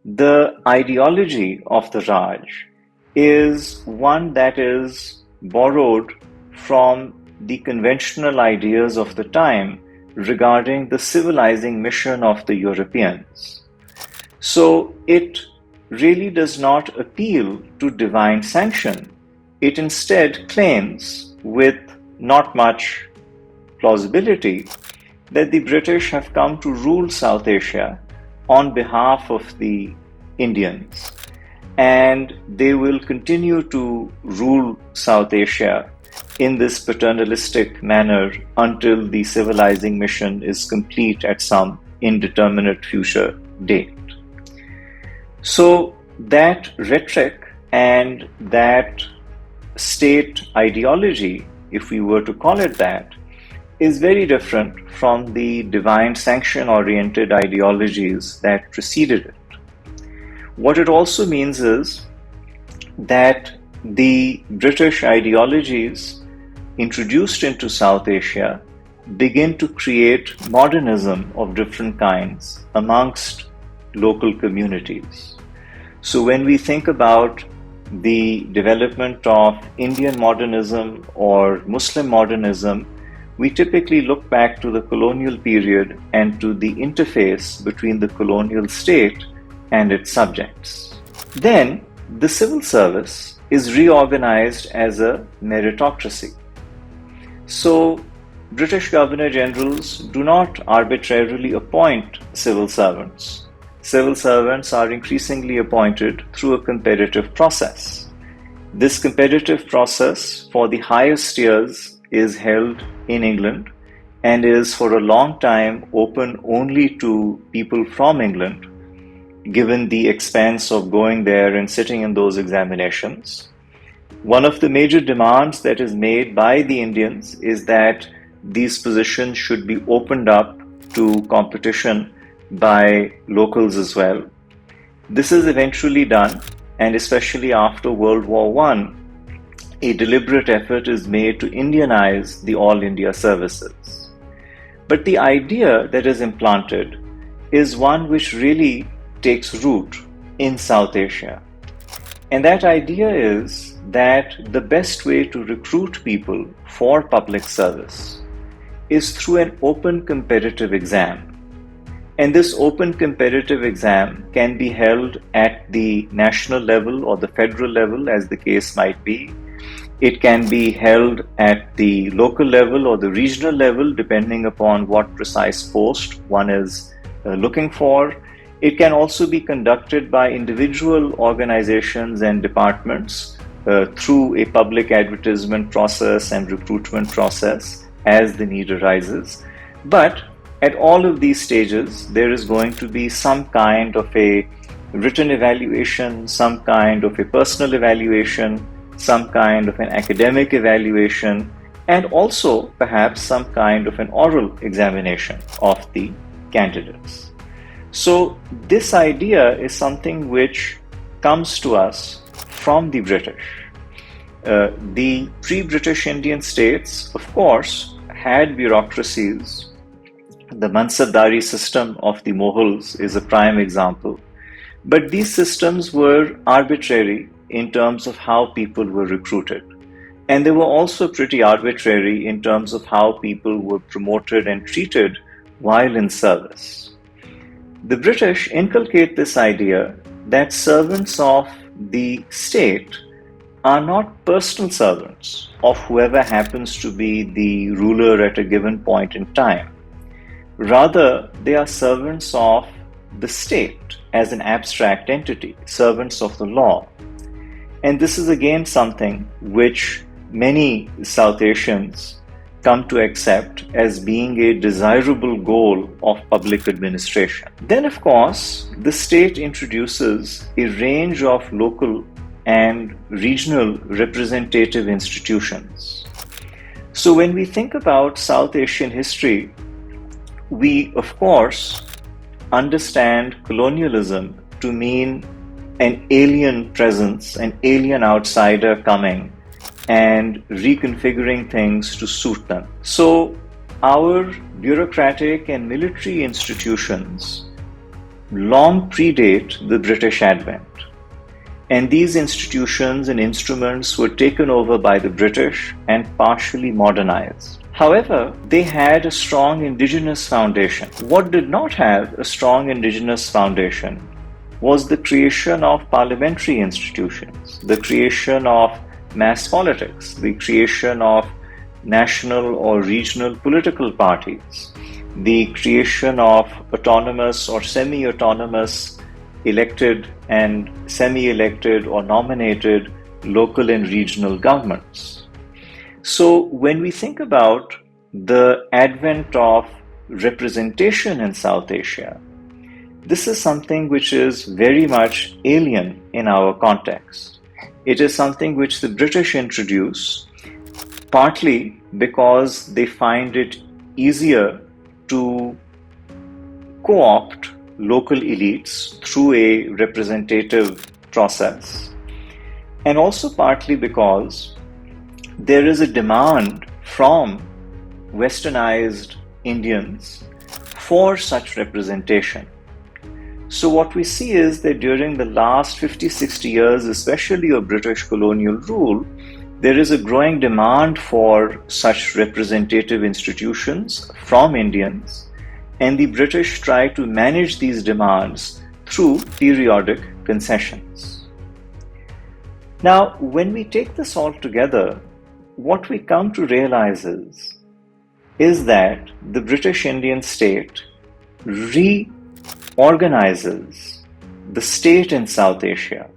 The ideology of the Raj is one that is borrowed from the conventional ideas of the time regarding the civilizing mission of the Europeans. So it really does not appeal to divine sanction. It instead claims, with not much plausibility, that the British have come to rule South Asia on behalf of the Indians, and they will continue to rule South Asia in this paternalistic manner until the civilizing mission is complete at some indeterminate future date. So that rhetoric and that state ideology, if we were to call it that, is very different from the divine sanction-oriented ideologies that preceded it. What it also means is that the British ideologies introduced into South Asia begin to create modernism of different kinds amongst local communities. So when we think about the development of Indian modernism or Muslim modernism, we typically look back to the colonial period and to the interface between the colonial state and its subjects. Then, the civil service is reorganized as a meritocracy. So, British Governor Generals do not arbitrarily appoint civil servants. Civil servants are increasingly appointed through a competitive process. This competitive process for the highest tiers is held in England and is for a long time open only to people from England, given the expense of going there and sitting in those examinations. One of the major demands that is made by the Indians is that these positions should be opened up to competition by locals as well. This is eventually done, and especially after World War I, a deliberate effort is made to Indianize the All India services. But the idea that is implanted is one which really takes root in South Asia. And that idea is that the best way to recruit people for public service is through an open competitive exam. And this open competitive exam can be held at the national level or the federal level, as the case might be. It can be held at the local level or the regional level, depending upon what precise post one is looking for. It can also be conducted by individual organizations and departments through a public advertisement process and recruitment process as the need arises. But at all of these stages, there is going to be some kind of a written evaluation, some kind of a personal evaluation, some kind of an academic evaluation, and also perhaps some kind of an oral examination of the candidates. So this idea is something which comes to us from the British. The pre-British Indian states, of course, had bureaucracies. The Mansabdari system of the Mughals is a prime example. But these systems were arbitrary in terms of how people were recruited. And they were also pretty arbitrary in terms of how people were promoted and treated while in service. The British inculcate this idea that servants of the state are not personal servants of whoever happens to be the ruler at a given point in time. Rather, they are servants of the state as an abstract entity, servants of the law. And this is again something which many South Asians come to accept as being a desirable goal of public administration. Then, of course, the state introduces a range of local and regional representative institutions. So when we think about South Asian history, we, of course, understand colonialism to mean an alien presence, an alien outsider coming and reconfiguring things to suit them. So our bureaucratic and military institutions long predate the British advent. And these institutions and instruments were taken over by the British and partially modernized. However, they had a strong indigenous foundation. What did not have a strong indigenous foundation was the creation of parliamentary institutions, the creation of mass politics, the creation of national or regional political parties, the creation of autonomous or semi-autonomous elected and semi-elected or nominated local and regional governments. So when we think about the advent of representation in South Asia, this is something which is very much alien in our context. It is something which the British introduce, partly because they find it easier to co-opt local elites through a representative process, and also partly because there is a demand from westernized Indians for such representation. So what we see is that during the last 50-60 years, especially of British colonial rule, there is a growing demand for such representative institutions from Indians, and the British try to manage these demands through periodic concessions. Now, when we take this all together, what we come to realize is that the British Indian state reorganizes the state in South Asia,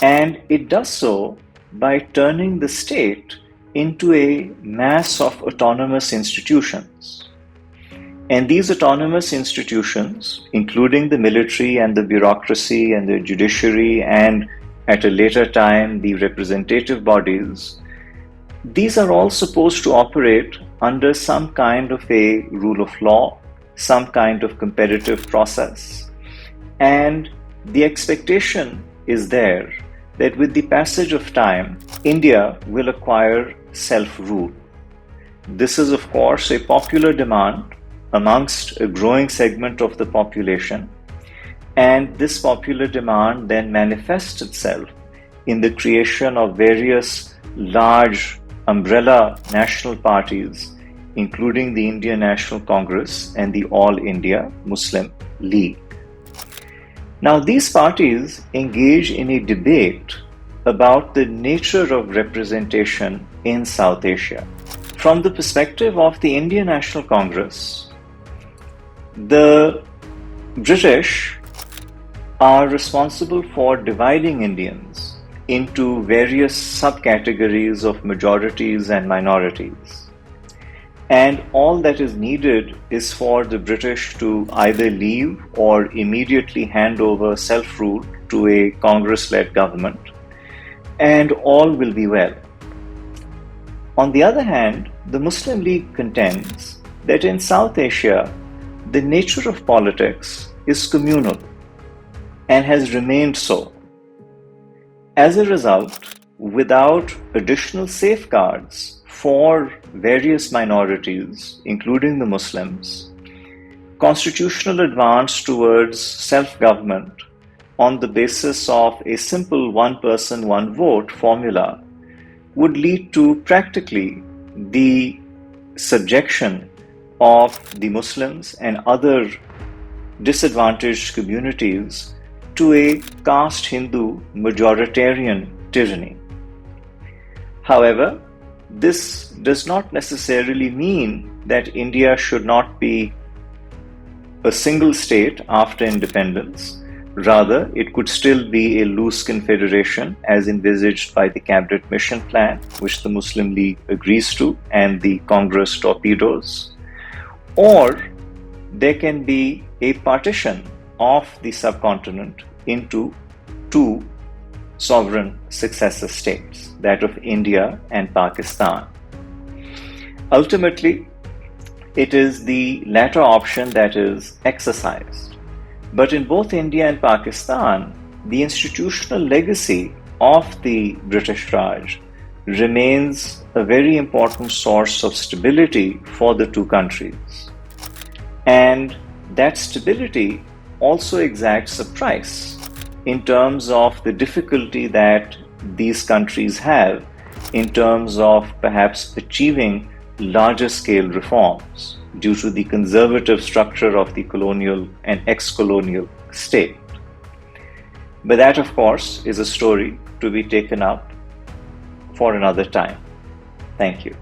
and it does so by turning the state into a mass of autonomous institutions. And these autonomous institutions, including the military and the bureaucracy and the judiciary and at a later time the representative bodies, these are all supposed to operate under some kind of a rule of law, some kind of competitive process. And the expectation is there that with the passage of time, India will acquire self-rule. This is, of course, a popular demand amongst a growing segment of the population, and this popular demand then manifests itself in the creation of various large umbrella national parties, including the Indian National Congress and the All India Muslim League. Now, these parties engage in a debate about the nature of representation in South Asia. From the perspective of the Indian National Congress, the British are responsible for dividing Indians into various subcategories of majorities and minorities. And all that is needed is for the British to either leave or immediately hand over self-rule to a Congress-led government, and all will be well. On the other hand, the Muslim League contends that in South Asia, the nature of politics is communal and has remained so. As a result, without additional safeguards for various minorities, including the Muslims, constitutional advance towards self-government on the basis of a simple one person, one vote formula would lead to practically the subjection of the Muslims and other disadvantaged communities to a caste Hindu majoritarian tyranny. However, this does not necessarily mean that India should not be a single state after independence. Rather, it could still be a loose confederation as envisaged by the Cabinet Mission Plan, which the Muslim League agrees to and the Congress torpedoes. Or there can be a partition of the subcontinent into two sovereign successor states, that of India and Pakistan. Ultimately, it is the latter option that is exercised. But in both India and Pakistan, the institutional legacy of the British Raj remains a very important source of stability for the two countries. And that stability also exacts a price in terms of the difficulty that these countries have in terms of perhaps achieving larger scale reforms due to the conservative structure of the colonial and ex-colonial state. But that, of course, is a story to be taken up for another time. Thank you.